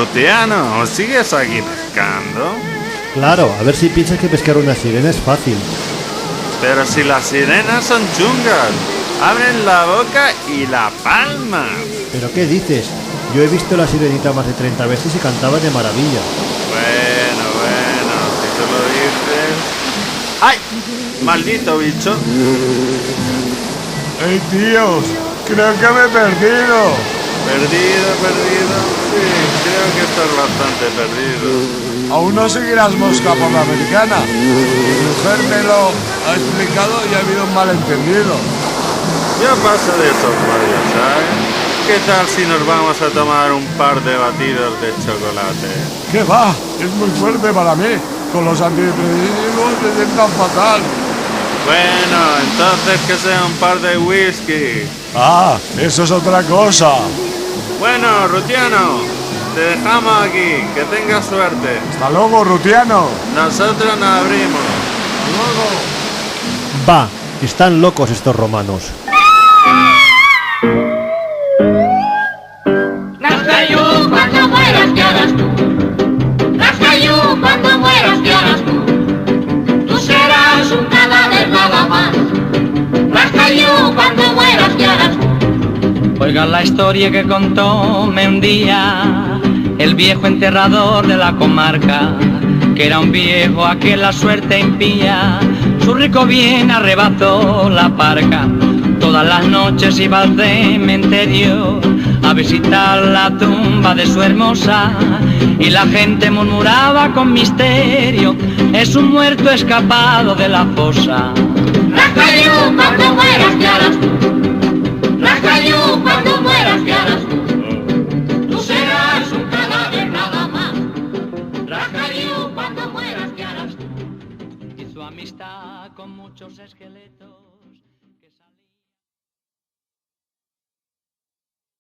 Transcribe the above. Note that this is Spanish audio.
Rutiano, ¿sigues aquí pescando? Claro, a ver si piensas que pescar una sirena es fácil. Pero si las sirenas son chungas, abren la boca y la palman. ¿Pero qué dices? Yo he visto la sirenita más de 30 veces y cantaba de maravilla. Bueno, si tú lo dices... ¡Ay! ¡Maldito bicho! ¡Hey, tíos! Creo que me he perdido. Perdido. Sí, creo que estás bastante perdido. Aún no seguirás mosca por la americana. Mi mujer me lo ha explicado y ha habido un malentendido. Ya pasa de esos rollos, ¿sabes? ¿Qué tal si nos vamos a tomar un par de batidos de chocolate? ¿Qué va? Es muy fuerte para mí. Con los antidepresivos me sientan fatal. Bueno, entonces que sea un par de whisky. Ah, eso es otra cosa. Bueno, Rutiano, te dejamos aquí. Que tengas suerte. Hasta luego, Rutiano. Nosotros nos abrimos. Hasta luego. Va, están locos estos romanos. Rascayú, cuando mueras, ¿qué harás tú? Rascayú, cuando mueras, ¿qué harás tú? Tú serás un cadáver nada más. Rascayú, cuando mueras, ¿qué harás tú? Oigan la historia que contóme un día el viejo enterrador de la comarca, que era un viejo a que la suerte impía, su rico bien arrebató la parca. Todas las noches iba al cementerio a visitar la tumba de su hermosa, y la gente murmuraba con misterio: es un muerto escapado de la fosa. Rascayú, cuando mueras, ¿qué harás tú? Rascayú, cuando mueras, ¿qué harás tú? Tú serás un cadáver nada más. Rascayú, cuando mueras, ¿qué harás tú? Y su amistad con muchos es que